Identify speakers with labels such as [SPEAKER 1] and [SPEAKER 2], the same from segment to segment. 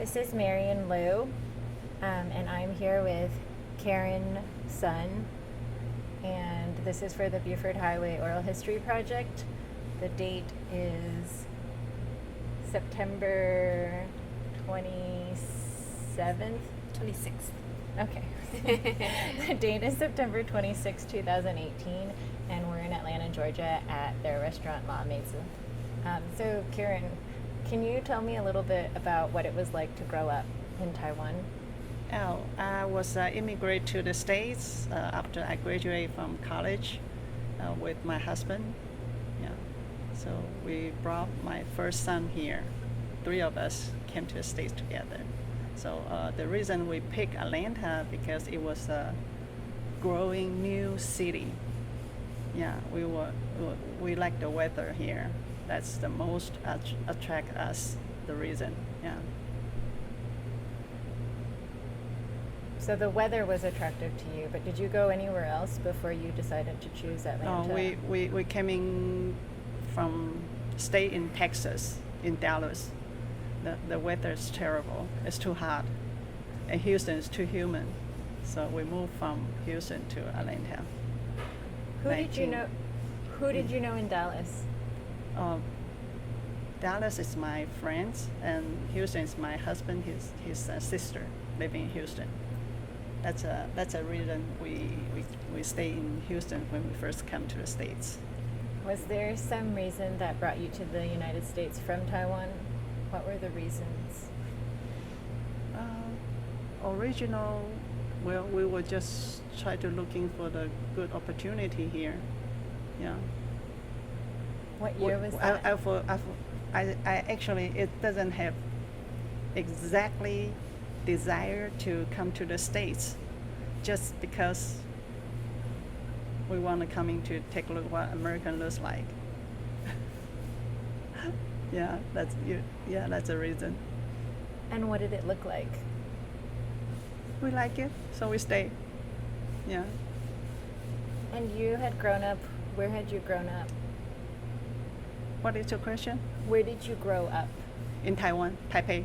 [SPEAKER 1] This is Marion Liu, and I'm here with Karen Sun, and this is for the Buford Highway Oral History Project. The date is September 27th?
[SPEAKER 2] 26th.
[SPEAKER 1] Okay. The date is September 26, 2018, and we're in Atlanta, Georgia at their restaurant La Mesa. So, Karen, can you tell me a little bit about what it was like to grow up in Taiwan?
[SPEAKER 3] Oh, I was immigrant to the States after I graduated from college with my husband. Yeah, so we brought my first son here. Three of us came to the States together. So the reason we picked Atlanta because it was a growing new city. Yeah, we like the weather here. That's the most attract us. The reason. Yeah.
[SPEAKER 1] So the weather was attractive to you, but did you go anywhere else before you decided to choose Atlanta?
[SPEAKER 3] No, we came in from stay in Texas, in Dallas. The weather is terrible. It's too hot, and Houston is too humid. So we moved from Houston to Atlanta.
[SPEAKER 1] Who did you know in Dallas?
[SPEAKER 3] Dallas is my friends, and Houston is my husband. His sister living in Houston. That's a reason we stay in Houston when we first come to the States.
[SPEAKER 1] Was there some reason that brought you to the United States from Taiwan? What were the reasons?
[SPEAKER 3] Original, well, we were just try to looking for the good opportunity here. Yeah.
[SPEAKER 1] What year was that?
[SPEAKER 3] I actually, it doesn't have exactly desire to come to the States, just because we want to come in to take a look what American looks like. Yeah, that's a reason.
[SPEAKER 1] And what did it look like?
[SPEAKER 3] We like it, so we stay. Yeah.
[SPEAKER 1] And you had grown up, where had you grown up?
[SPEAKER 3] What is your question?
[SPEAKER 1] Where did you grow up?
[SPEAKER 3] In Taiwan, Taipei.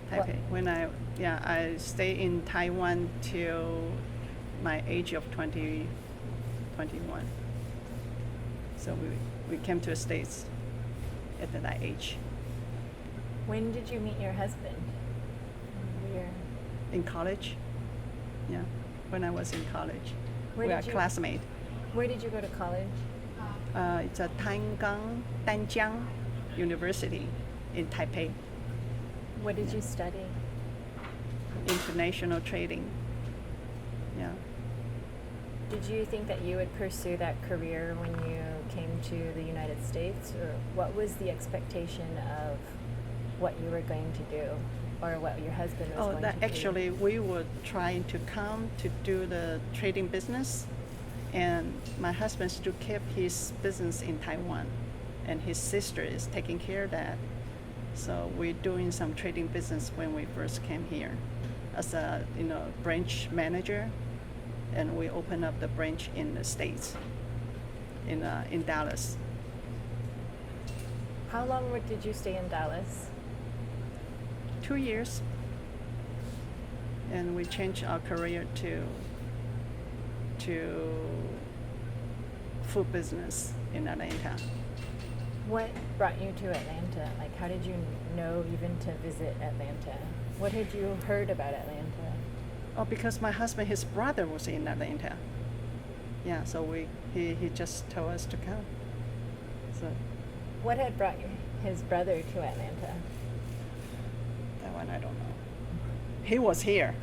[SPEAKER 1] What?
[SPEAKER 3] Taipei. I stay in Taiwan till my age of 21. So we came to the States at that age.
[SPEAKER 1] When did you meet your husband? Where?
[SPEAKER 3] In college. Yeah, when I was in college.
[SPEAKER 1] Where
[SPEAKER 3] We are
[SPEAKER 1] did you-
[SPEAKER 3] classmates.
[SPEAKER 1] Where did you go to college?
[SPEAKER 3] It's a Danjiang University in Taipei.
[SPEAKER 1] What did you study?
[SPEAKER 3] International trading. Yeah.
[SPEAKER 1] Did you think that you would pursue that career when you came to the United States? Or what was the expectation of what you were going to do or what your husband was going to do?
[SPEAKER 3] Actually, we were trying to come to do the trading business, and my husband still kept his business in Taiwan, and his sister is taking care of that. So we're doing some trading business when we first came here as a branch manager, and we opened up the branch in the States, in Dallas.
[SPEAKER 1] How long did you stay in Dallas?
[SPEAKER 3] 2 years, and we changed our career to food business in Atlanta.
[SPEAKER 1] What brought you to Atlanta? Like, how did you know even to visit Atlanta? What had you heard about Atlanta?
[SPEAKER 3] Oh, because my husband, his brother was in Atlanta. Yeah, so he just told us to come. So
[SPEAKER 1] What had brought his brother to Atlanta?
[SPEAKER 3] that one I don't know. He was here.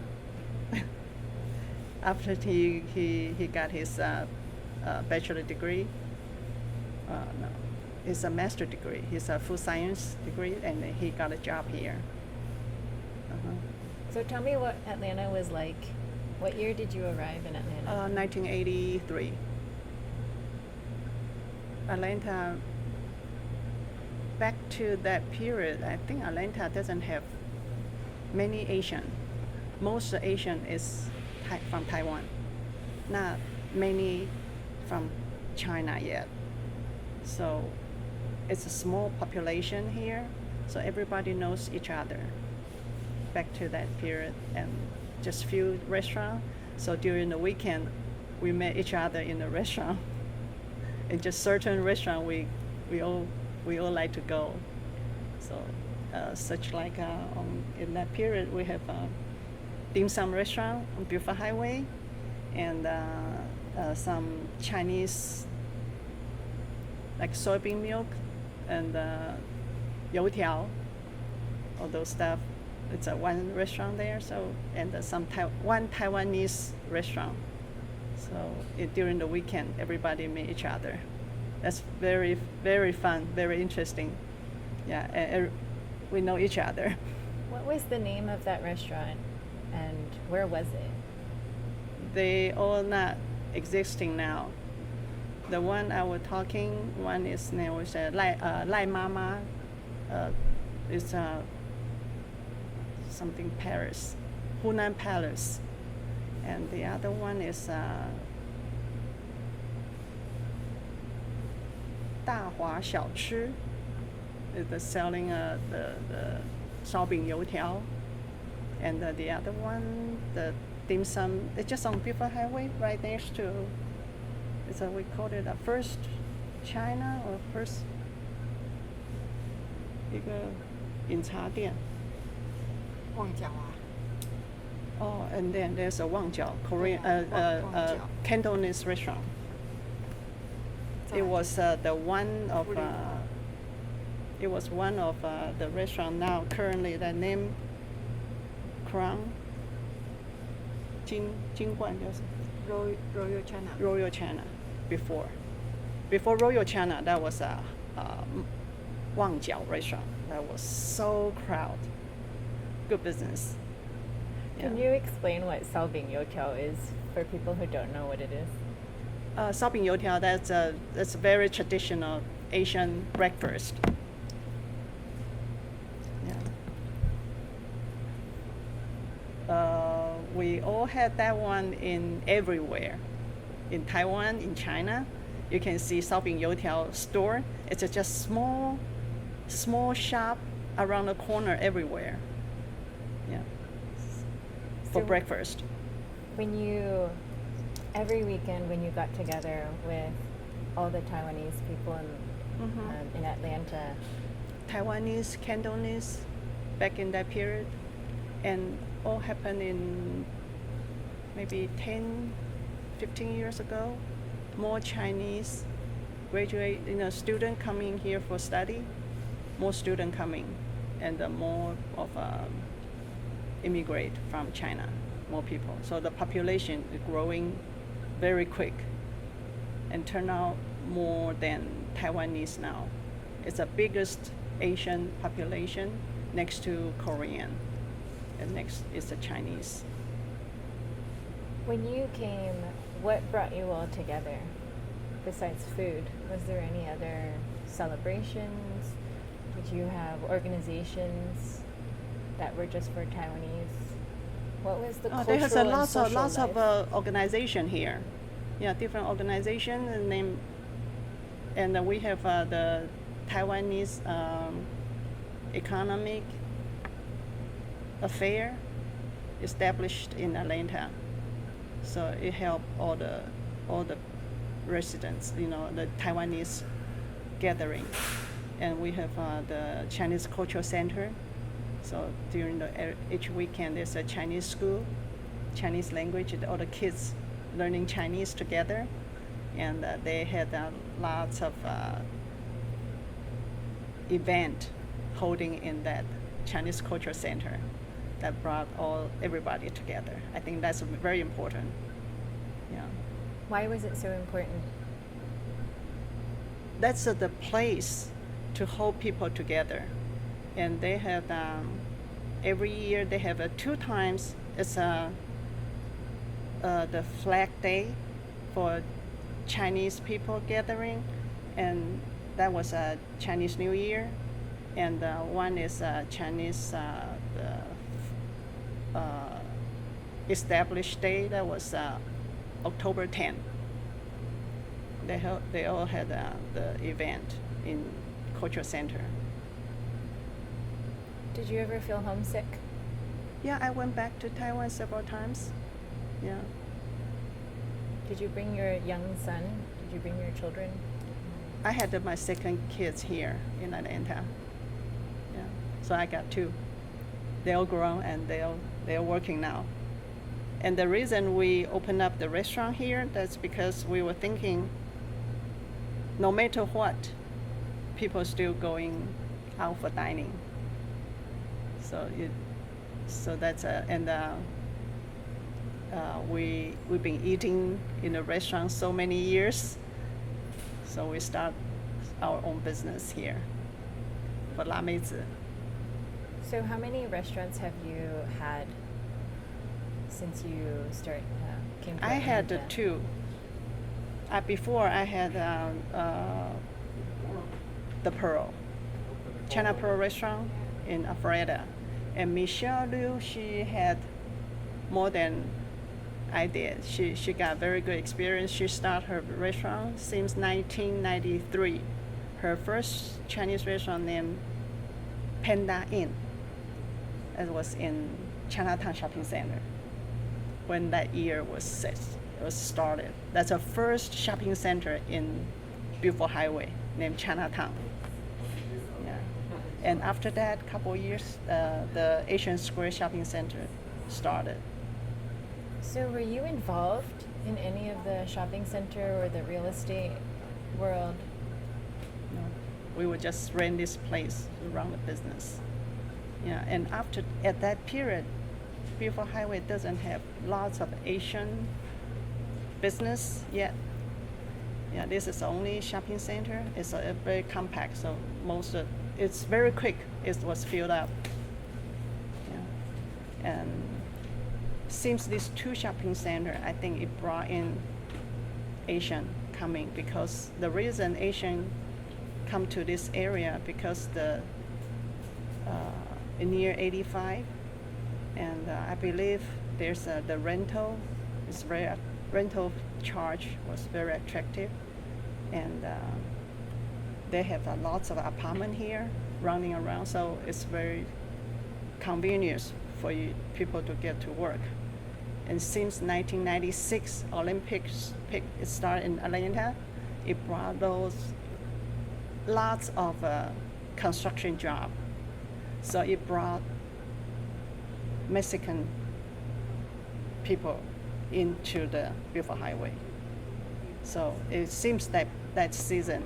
[SPEAKER 3] After he got his bachelor degree. No, it's a master degree. He's a food science degree, and he got a job here.
[SPEAKER 1] So tell me what Atlanta was like. What year did you arrive in Atlanta?
[SPEAKER 3] 1983. Atlanta, back to that period, I think Atlanta doesn't have many Asian. Most Asian is from Taiwan, not many from China yet. So it's a small population here, so everybody knows each other. Back to that period, and just few restaurants. So during the weekend, we met each other in the restaurant. In just certain restaurant, we all like to go. So such like in that period, we have dim sum restaurant on Buford Highway, and some Chinese like soybean milk and youtiao, all those stuff. It's a one restaurant there. So and one Taiwanese restaurant. So during the weekend, everybody meet each other. That's very, very fun, very interesting. Yeah, and we know each other.
[SPEAKER 1] What was the name of that restaurant, and where was it?
[SPEAKER 3] They all not existing now. The one I was talking, one is name was Lai Mama. It's something Paris, Hunan Palace, and the other one is 大华小吃. It's selling the 烧饼油条, and the other one, the dim sum. It's just on Buford Highway, right next to. We call it a First China or First 一个饮茶店.
[SPEAKER 2] 旺角啊，
[SPEAKER 3] Oh, and then there's a Wang Korean
[SPEAKER 2] Wang
[SPEAKER 3] Cantonese restaurant. It was the one of it was one of the restaurant now currently the name Crown 金冠就是
[SPEAKER 2] Royal China。
[SPEAKER 3] Royal China before Royal China that was a Wang restaurant that was so crowded. Good business.
[SPEAKER 1] Can you explain what 烧饼油条 is for people who don't know what it is?
[SPEAKER 3] 烧饼油条, that's a very traditional Asian breakfast. Yeah. We all had that one in everywhere. In Taiwan, in China, you can see 烧饼油条 store. It's just small shop around the corner everywhere. Yeah. For
[SPEAKER 1] So-
[SPEAKER 3] breakfast.
[SPEAKER 1] Every weekend when you got together with all the Taiwanese people in Atlanta,
[SPEAKER 3] Taiwanese, Cantonese, back in that period, and all happened in maybe 10, 15 years ago. More Chinese graduate, student coming here for study, more student coming, and more of immigrate from China, more people. So the population is growing very quick, and turn out more than Taiwanese now. It's the biggest Asian population next to Korean, and next is the Chinese.
[SPEAKER 1] when you came, what brought you all together besides food? Was there any other celebrations? Did you have organizations that were just for Taiwanese? What was the cultural
[SPEAKER 3] There's
[SPEAKER 1] and
[SPEAKER 3] lots
[SPEAKER 1] social
[SPEAKER 3] of
[SPEAKER 1] life?
[SPEAKER 3] organization here. Yeah, different organization and we have the Taiwanese economic affair established in Atlanta. So it helped all the residents, the Taiwanese gathering. And we have the Chinese Cultural Center. So during each weekend, there's a Chinese school, Chinese language, all the kids learning Chinese together. And they had lots of event holding in that Chinese Cultural Center that brought everybody together. I think that's very important. Yeah.
[SPEAKER 1] Why was it so important?
[SPEAKER 3] That's the place to hold people together. And they have, every year they have 2 times, it's the Flag Day for Chinese people gathering, and that was a Chinese New Year, and one is Chinese established day, that was October 10th. They all had the event in Cultural Center.
[SPEAKER 1] Did you ever feel homesick?
[SPEAKER 3] Yeah, I went back to Taiwan several times. Yeah.
[SPEAKER 1] Did you bring your young son? Did you bring your children?
[SPEAKER 3] I had my second kids here in Atlanta. Yeah. So I got two. They're all grown and they're working now. And the reason we opened up the restaurant here, that's because we were thinking no matter what, people still going out for dining. So that's we've been eating in the restaurant so many years. So we start our own business here for 辣妹子.
[SPEAKER 1] So how many restaurants have you had since you came to
[SPEAKER 3] I had
[SPEAKER 1] Atlanta?
[SPEAKER 3] two. Before I had the Pearl, China Pearl restaurant in Alpharetta. And Michelle Liu, she had more than I did. She got very good experience. She started her restaurant since 1993. Her first Chinese restaurant named Panda Inn. It was in Chinatown Shopping Center when that year was started. That's the first shopping center in Beaufort Highway named Chinatown. Yeah. And after that, couple years, the Asian Square Shopping Center started.
[SPEAKER 1] So were you involved in any of the shopping center or the real estate world?
[SPEAKER 3] No, we would just rent this place to run the business. Yeah, and at that period, Beaufort Highway doesn't have lots of Asian business yet. Yeah, this is the only shopping center. It's very compact, so it's very quick. It was filled up. Yeah. And since these two shopping center, I think it brought in Asian coming, because the reason Asian come to this area because near 85, and I believe there's the rental charge was very attractive, and they have lots of apartment here running around, so it's very convenient for people to get to work. And since 1996 Olympics it started in Atlanta, it brought those lots of construction job. So it brought Mexican people into the Beaufort Highway. So it seems that that season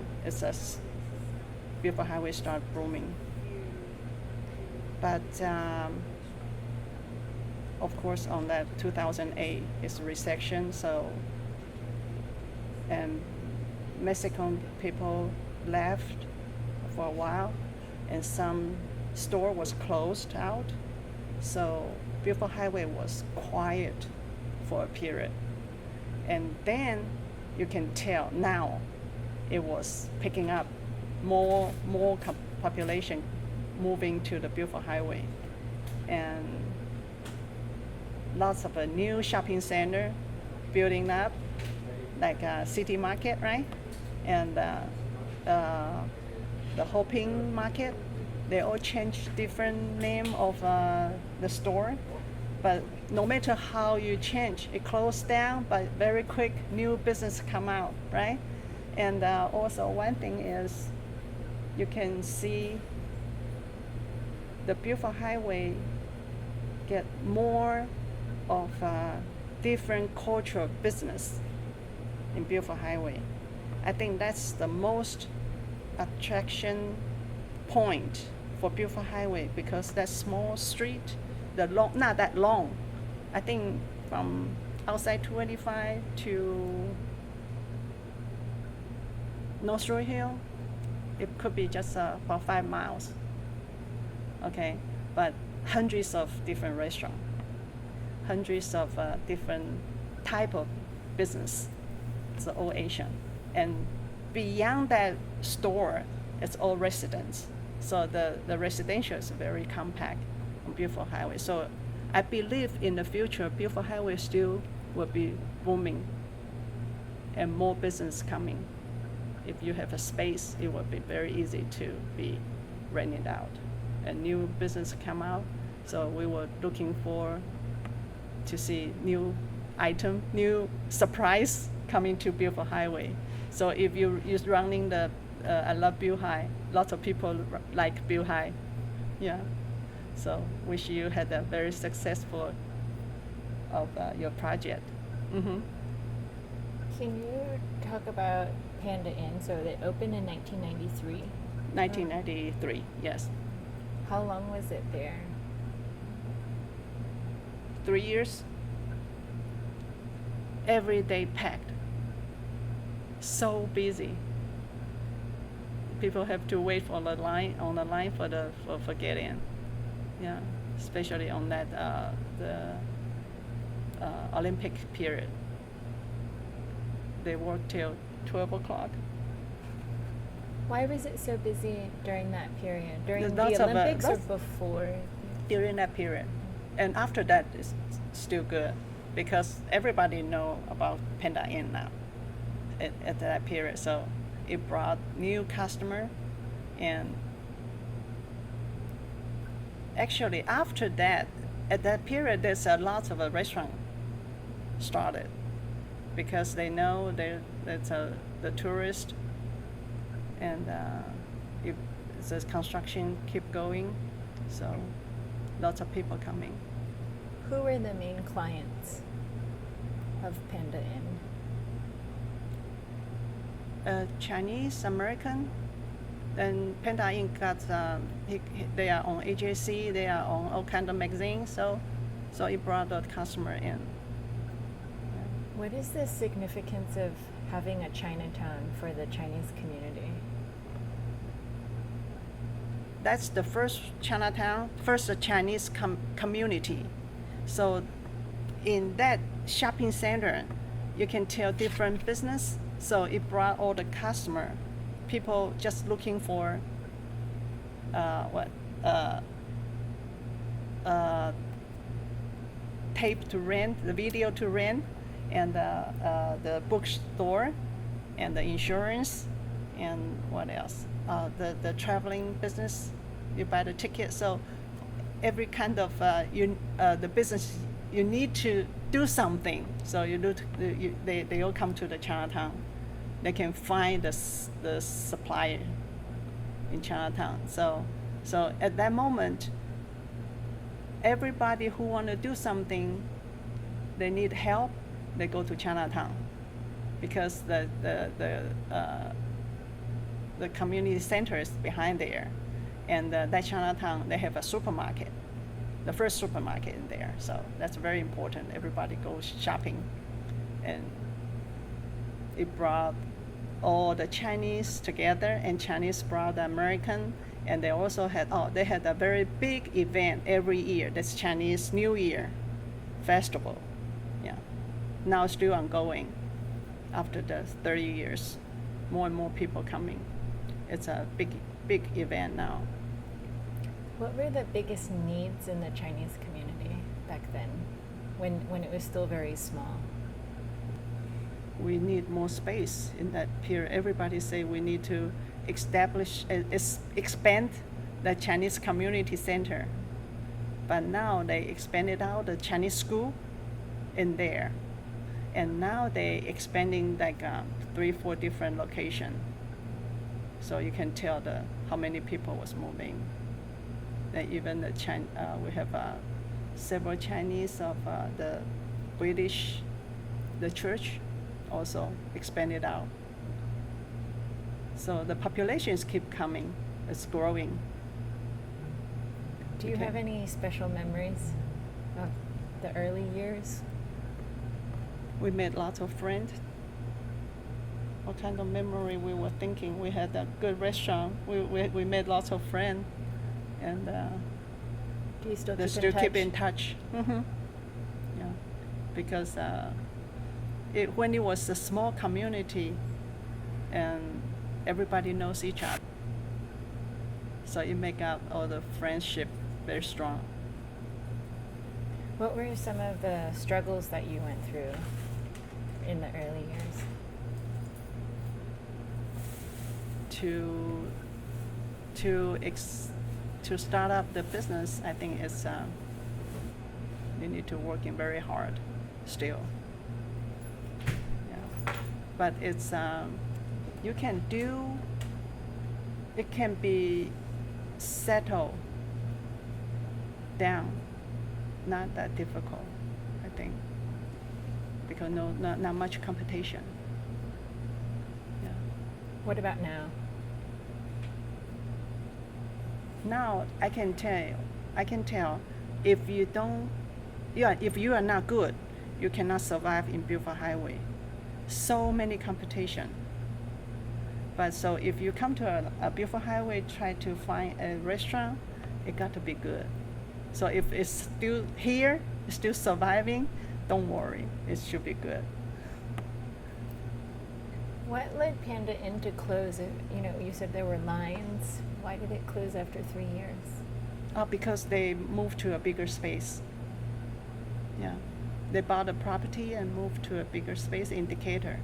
[SPEAKER 3] Beaufort Highway started booming. But of course, on that 2008 is a recession. So and Mexican people left for a while, and some store was closed out. So Beaufort Highway was quiet for a period. And then you can tell now it was picking up, more population moving to the Beaufort Highway. And lots of a new shopping center building up, like City Market, right? And the Hoping Market. They all changed different name of the store, but no matter how you change, it closed down, but very quick new business come out, right? And also one thing is you can see the Beaufort Highway get more of different cultural business in Beaufort Highway. I think that's the most attraction point for Beaufort Highway, because that small street, not that long. I think from outside 285 to North Shore Hill, it could be just about 5 miles. Okay, but hundreds of different restaurants, hundreds of different type of business. It's all Asian, and beyond that store, it's all residents. So the residential is very compact on Beaufort Highway. So I believe in the future, Beaufort Highway still will be booming and more business coming. If you have a space, it will be very easy to be rented out and new business come out. So we were looking for to see new item, new surprise coming to Beaufort Highway. So if you're running the I love Bill High, lots of people like Bill High, yeah. So wish you had a very successful of your project. Mm-hmm.
[SPEAKER 1] Can you talk about Panda Inn? So it opened in 1993.
[SPEAKER 3] 1993, yes.
[SPEAKER 1] How long was it there?
[SPEAKER 3] 3 years. Every day packed. So busy. People have to wait for the line on the line for get in. Yeah, especially on that the Olympic period. They work till 12 o'clock.
[SPEAKER 1] Why was it so busy during that period? During
[SPEAKER 3] There's
[SPEAKER 1] the
[SPEAKER 3] lots of,
[SPEAKER 1] Olympics or
[SPEAKER 3] lots-
[SPEAKER 1] before?
[SPEAKER 3] During that period, and after that it's still good because everybody know about Panda Inn now at that period. So it brought new customer, and actually after that, at that period, there's a lot of a restaurant started because they know that's the tourist, and if the construction keep going, so lots of people coming.
[SPEAKER 1] Who were the main clients of Panda Inn?
[SPEAKER 3] Chinese, American, and Panda Inn got they are on AJC, they are on all kind of magazines, so it brought the customer in.
[SPEAKER 1] What is the significance of having a Chinatown for the Chinese community?
[SPEAKER 3] That's the first Chinatown, first Chinese community. So in that shopping center, you can tell different business. So it brought all the customer, people just looking for tape to rent, the video to rent, and the bookstore, and the insurance, and what else? The traveling business, you buy the ticket. So every kind of the business, you need to do something. So they all come to the Chinatown. They can find the supplier in Chinatown. So at that moment, everybody who want to do something, they need help, they go to Chinatown, because the community center is behind there, and that Chinatown, they have a supermarket, the first supermarket in there. So that's very important. Everybody goes shopping, and it brought all the Chinese together, and Chinese brought the American, and they also had they had a very big event every year. That's Chinese New Year festival. Yeah, now still ongoing after the 30 years. More and more people coming. It's a big event now.
[SPEAKER 1] What were the biggest needs in the Chinese community back then, when it was still very small?
[SPEAKER 3] We need more space in that period. Everybody say we need to expand the Chinese community center. But now they expanded out the Chinese school in there. And now they expanding like 3-4 different locations. So you can tell how many people was moving. Then even we have several Chinese of the British, the church also expanded out. So the populations keep coming, it's growing.
[SPEAKER 1] Do you
[SPEAKER 3] Okay.
[SPEAKER 1] have any special memories of the early years?
[SPEAKER 3] We made lots of friends. What kind of memory we were thinking? We had a good restaurant. We made lots of friends, and
[SPEAKER 1] Do you still
[SPEAKER 3] they
[SPEAKER 1] keep
[SPEAKER 3] still
[SPEAKER 1] in touch?
[SPEAKER 3] keep in touch. Mm-hmm. Yeah, because when it was a small community, and everybody knows each other, so it make up all the friendship very strong.
[SPEAKER 1] What were some of the struggles that you went through in the early years?
[SPEAKER 3] to start up the business, I think it's you need to working very hard still. Yeah. But it's you can do. It can be settled down, not that difficult, I think, because not much competition. Yeah.
[SPEAKER 1] What about now?
[SPEAKER 3] Now I can tell if you don't, if you are not good, you cannot survive in Beaufort Highway. So many competition. But so if you come to a Beaufort Highway, try to find a restaurant, it got to be good. So if it's still here, it's still surviving, don't worry, it should be good.
[SPEAKER 1] What led Panda Inn to close? You said there were lines. Why did it close after 3 years?
[SPEAKER 3] Because they moved to a bigger space. Yeah, they bought a property and moved to a bigger space in Decatur.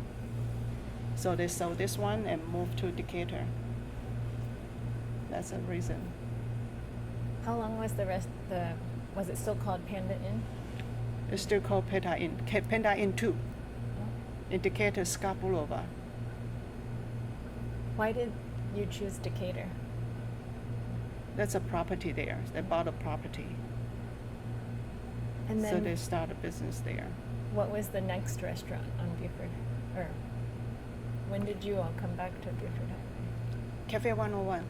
[SPEAKER 3] So they sold this one and moved to Decatur. That's the reason.
[SPEAKER 1] How long was was it still called Panda Inn?
[SPEAKER 3] It's still called Panda Inn. Panda Inn 2 in Decatur, Scott Boulevard.
[SPEAKER 1] Why did you choose Decatur?
[SPEAKER 3] That's a property there. They bought a property.
[SPEAKER 1] And
[SPEAKER 3] So
[SPEAKER 1] then
[SPEAKER 3] they start a business there.
[SPEAKER 1] what was the next restaurant on Buford? Or when did you all come back to Buford Highway?
[SPEAKER 3] Cafe 101.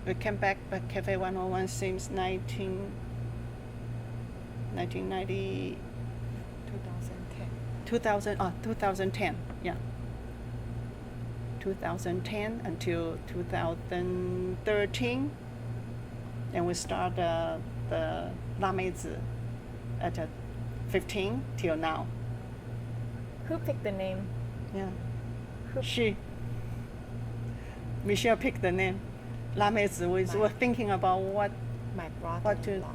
[SPEAKER 3] We came back, but Cafe 101 since 1990,
[SPEAKER 2] 2010.
[SPEAKER 3] 2010, yeah. 2010 until 2013. And we start the La Meizi at 15 till now.
[SPEAKER 1] Who picked the name?
[SPEAKER 3] Yeah.
[SPEAKER 1] Who
[SPEAKER 3] Michelle picked the name. La Meizi. We were thinking about what
[SPEAKER 2] My
[SPEAKER 3] to
[SPEAKER 2] brother-in-law.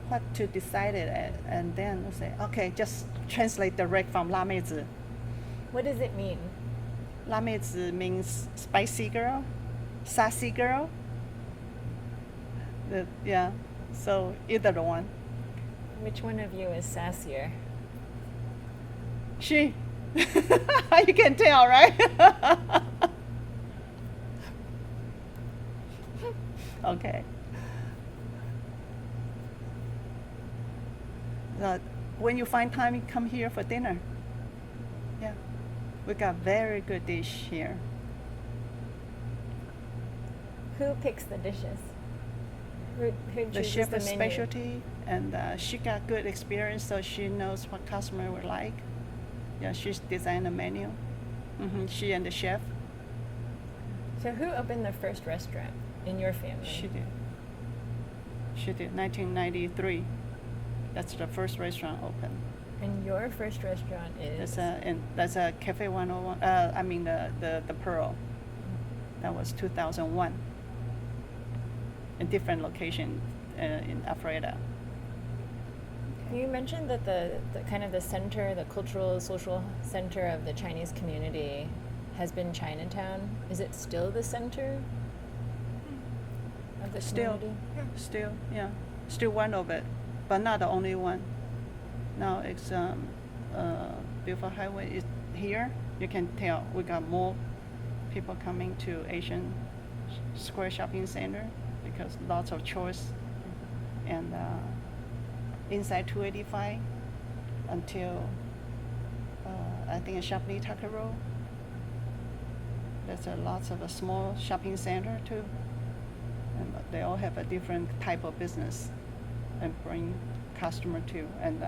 [SPEAKER 3] what to decide it at, and then we say, okay, just translate direct from La Meizi.
[SPEAKER 1] What does it mean?
[SPEAKER 3] La Meizi means spicy girl, sassy girl. Yeah, so either the one.
[SPEAKER 1] Which one of you is sassier?
[SPEAKER 3] She. You can tell, right? Okay. When you find time, you come here for dinner. Yeah, we got very good dish here.
[SPEAKER 1] Who picks the dishes? Who
[SPEAKER 3] The
[SPEAKER 1] chooses
[SPEAKER 3] chef
[SPEAKER 1] the
[SPEAKER 3] is
[SPEAKER 1] menu?
[SPEAKER 3] specialty, and she got good experience, so she knows what customer would like. Yeah, she's designed the menu. She and the chef.
[SPEAKER 1] So who opened the first restaurant in your family?
[SPEAKER 3] She did. 1993. That's the first restaurant open.
[SPEAKER 1] And your first restaurant is?
[SPEAKER 3] That's a Cafe 101. I mean the Pearl. That was 2001. In different location in Alpharetta.
[SPEAKER 1] You mentioned that the kind of the center, the cultural, social center of the Chinese community has been Chinatown. Is it still the center of the community?
[SPEAKER 3] Still, yeah. Still one of it, but not the only one. Now it's Beaufort Highway is here. You can tell we got more people coming to Asian Square Shopping Center because lots of choice. And inside 285 until I think Shapley Tucker Road. There's lots of a small shopping center too, and they all have a different type of business, and bring customer to. And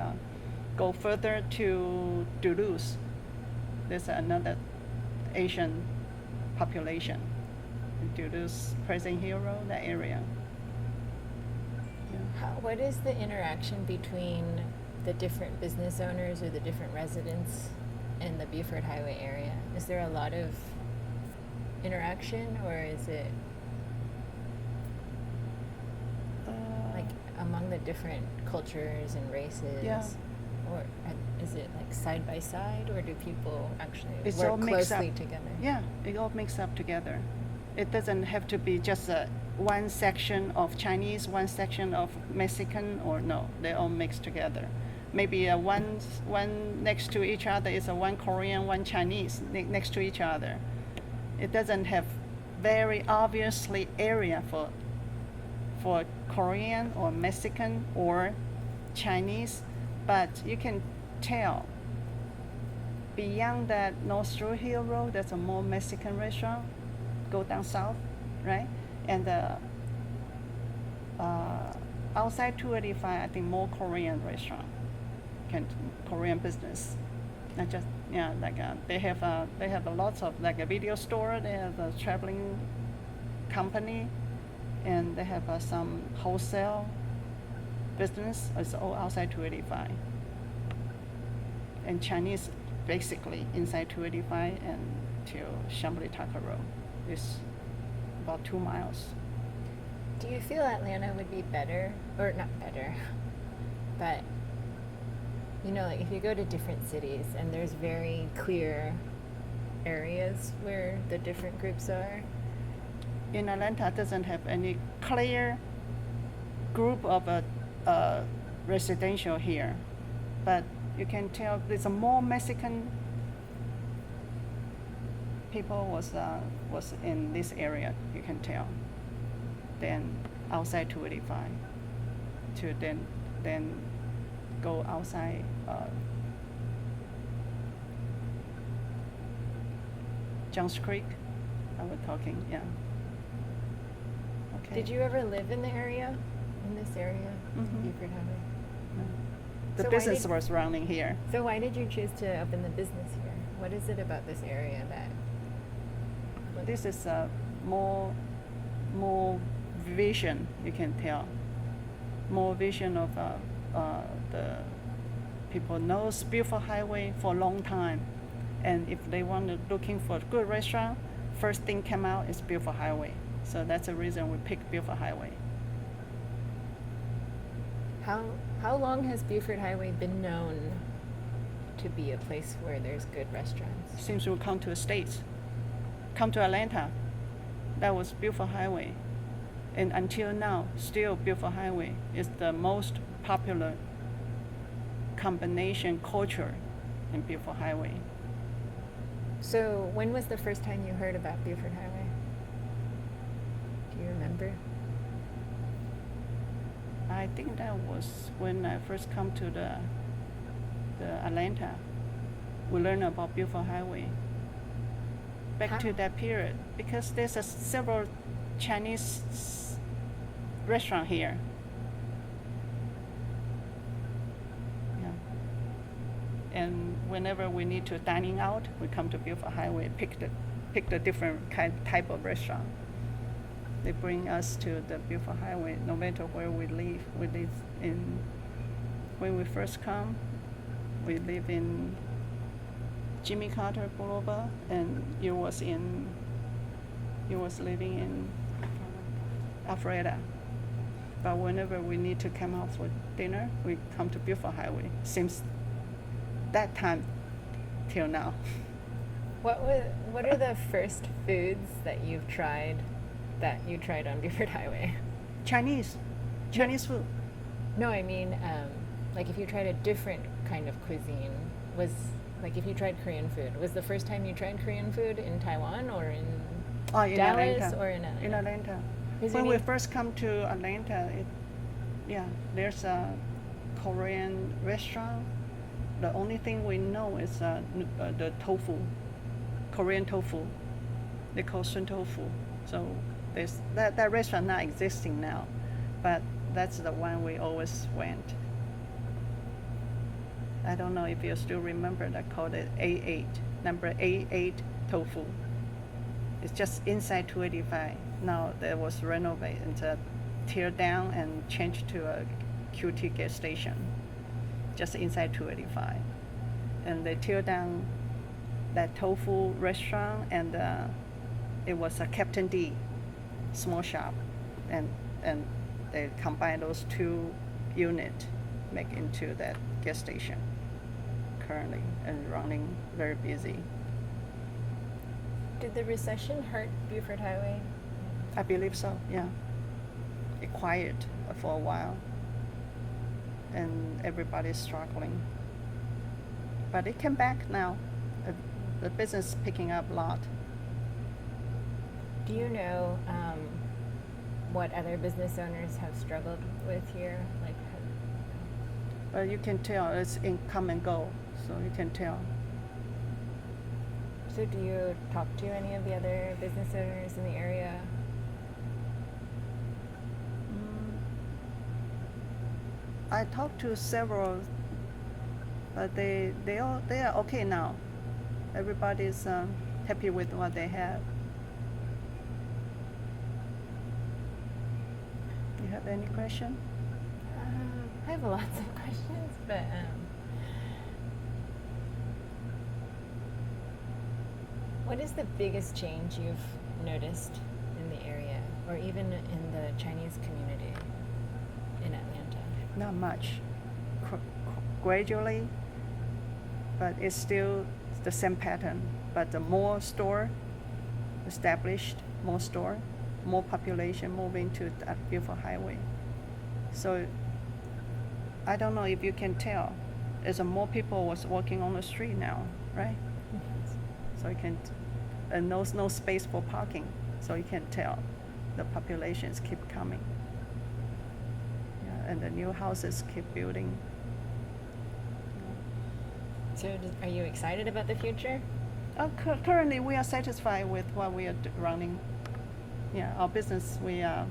[SPEAKER 3] go further to Duluth. There's another Asian population in Duluth, Pleasant Hill Road, that area.
[SPEAKER 1] What is the interaction between the different business owners or the different residents in the Buford Highway area? Is there a lot of interaction, or is it like among the different cultures and races?
[SPEAKER 3] Yeah.
[SPEAKER 1] Or is it like side by side, or do people actually
[SPEAKER 3] It's all
[SPEAKER 1] work
[SPEAKER 3] mixed
[SPEAKER 1] closely
[SPEAKER 3] up
[SPEAKER 1] together?
[SPEAKER 3] Yeah, it all mixed up together. It doesn't have to be just one section of Chinese, one section of Mexican, or no, they all mixed together. Maybe one next to each other is one Korean, one Chinese next to each other. It doesn't have very obviously area for Korean or Mexican or Chinese, but you can tell beyond that North Shore Hill Road, there's a more Mexican restaurant. Go down south, right? And outside 285, I think more Korean restaurant, Korean business. Not just they have a lots of like a video store. They have a traveling company, and they have some wholesale business. It's all outside 285. And Chinese basically inside 285 and to Chambly Tucker Road. Is about 2 miles.
[SPEAKER 1] Do you feel Atlanta would be better, or not better, but like if you go to different cities and there's very clear areas where the different groups are?
[SPEAKER 3] In Atlanta, doesn't have any clear group of residential here, but you can tell there's a more Mexican people was in this area, you can tell, then outside 285 to then go outside Johns Creek. I was talking, yeah. Okay.
[SPEAKER 1] Did you ever live in the area, in this area,
[SPEAKER 3] Mhm.
[SPEAKER 1] Buford Highway?
[SPEAKER 3] The
[SPEAKER 1] So why
[SPEAKER 3] business
[SPEAKER 1] did-
[SPEAKER 3] was running here.
[SPEAKER 1] So why did you choose to open the business here? What is it about this area that?
[SPEAKER 3] This is more vision, you can tell. More vision of the people knows Buford Highway for a long time, and if they want to looking for a good restaurant, first thing come out is Buford Highway. So that's the reason we picked Buford Highway.
[SPEAKER 1] How long has Buford Highway been known to be a place where there's good restaurants?
[SPEAKER 3] Since we come to the States, come to Atlanta, that was Buford Highway. And until now, still Buford Highway is the most popular combination culture in Buford Highway.
[SPEAKER 1] So when was the first time you heard about Buford Highway? Do you remember?
[SPEAKER 3] I think that was when I first come to the Atlanta. We learned about Buford Highway. Back to
[SPEAKER 1] How?
[SPEAKER 3] that period, because there's several Chinese restaurant here. Yeah. And whenever we need to dining out, we come to Buford Highway, pick the different type of restaurant. They bring us to the Buford Highway, no matter where we live. We live in, when we first come, we live in Jimmy Carter Boulevard, and you was living in Alpharetta. But whenever we need to come out for dinner, we come to Buford Highway. Since that time till now.
[SPEAKER 1] What are the first foods that you tried on Buford Highway?
[SPEAKER 3] Chinese food.
[SPEAKER 1] No, I mean, like if you tried a different kind of cuisine, like if you tried Korean food, was the first time you tried Korean food in Taiwan or in
[SPEAKER 3] In
[SPEAKER 1] Dallas
[SPEAKER 3] Atlanta.
[SPEAKER 1] or in Atlanta?
[SPEAKER 3] In Atlanta.
[SPEAKER 1] Is
[SPEAKER 3] When
[SPEAKER 1] there
[SPEAKER 3] we
[SPEAKER 1] any-
[SPEAKER 3] first come to Atlanta, there's a Korean restaurant. The only thing we know is the tofu, Korean tofu. They call sun tofu. So there's that restaurant not existing now, but that's the one we always went. I don't know if you still remember that, called it A8, number A8 tofu. It's just inside 285. Now that was renovated and tear down and changed to a QT gas station, just inside 285. And they tear down that tofu restaurant, and it was a Captain D small shop, and they combine those two units, make into that gas station currently, and running very busy.
[SPEAKER 1] Did the recession hurt Buford Highway?
[SPEAKER 3] I believe so, yeah. It quiet for a while, and everybody's struggling. But it came back now. The business picking up a lot.
[SPEAKER 1] Do you know what other business owners have struggled with here? Like,
[SPEAKER 3] But you can tell it's in come and go, so you can tell.
[SPEAKER 1] so do you talk to any of the other business owners in the area?
[SPEAKER 3] I talked to several, but they are okay now. Everybody's happy with what they have. You have any question?
[SPEAKER 1] I have lots of questions, but what is the biggest change you've noticed in the area, or even in the Chinese community in Atlanta?
[SPEAKER 3] Not much. Gradually, but it's still the same pattern. But the more store established, more population moving to that beautiful highway. So I don't know if you can tell. There's more people was walking on the street now, right? So you can, and no space for parking. So you can tell the populations keep coming. Yeah, and the new houses keep building.
[SPEAKER 1] So, are you excited about the future?
[SPEAKER 3] Currently, we are satisfied with what we are running. Yeah, our business, we are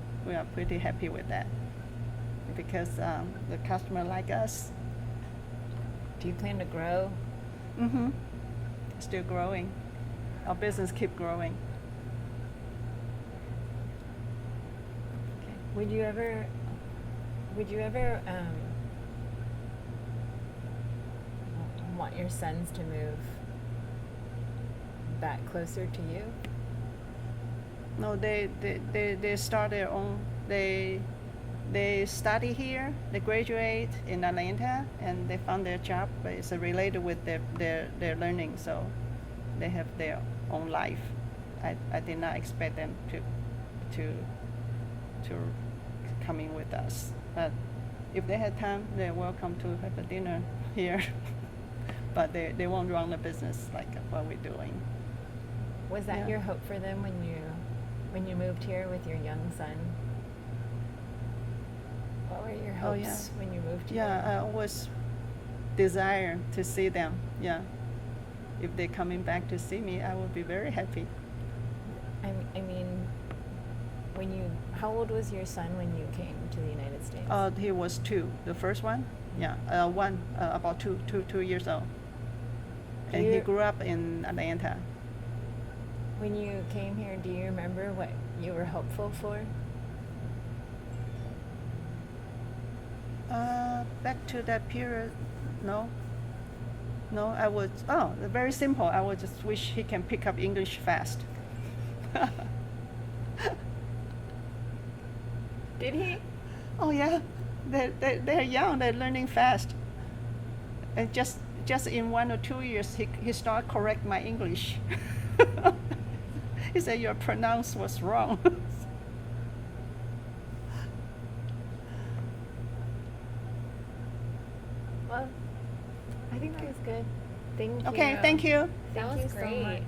[SPEAKER 3] pretty happy with that because the customer like us.
[SPEAKER 1] Do you plan to grow?
[SPEAKER 3] Mm-hmm. Still growing. Our business keep growing.
[SPEAKER 1] Okay. Would you ever want your sons to move back closer to you?
[SPEAKER 3] No, they start their own. They study here. They graduate in Atlanta, and they found their job, but it's related with their learning. So they have their own life. I did not expect them to come in with us. But if they had time, they're welcome to have a dinner here. But they won't run the business like what we're doing.
[SPEAKER 1] Was that
[SPEAKER 3] Yeah.
[SPEAKER 1] your hope for them when you moved here with your young son? What were your
[SPEAKER 3] Oh,
[SPEAKER 1] hopes
[SPEAKER 3] yeah.
[SPEAKER 1] when you moved here?
[SPEAKER 3] Yeah, I always desire to see them. Yeah, if they're coming back to see me, I will be very happy.
[SPEAKER 1] I mean, how old was your son when you came to the United States?
[SPEAKER 3] He was 2. The first one, yeah, one about 2 years old, and he grew up in Atlanta.
[SPEAKER 1] When you came here, do you remember what you were hopeful for?
[SPEAKER 3] Back to that period, no. I would, very simple. I would just wish he can pick up English fast.
[SPEAKER 1] Did he?
[SPEAKER 3] Oh yeah, they're young. They're learning fast. And just in 1 or 2 years, he started correct my English. He said your pronounce was wrong.
[SPEAKER 1] Well, I think that was good. Thank you.
[SPEAKER 3] Okay, thank you.
[SPEAKER 1] That was great.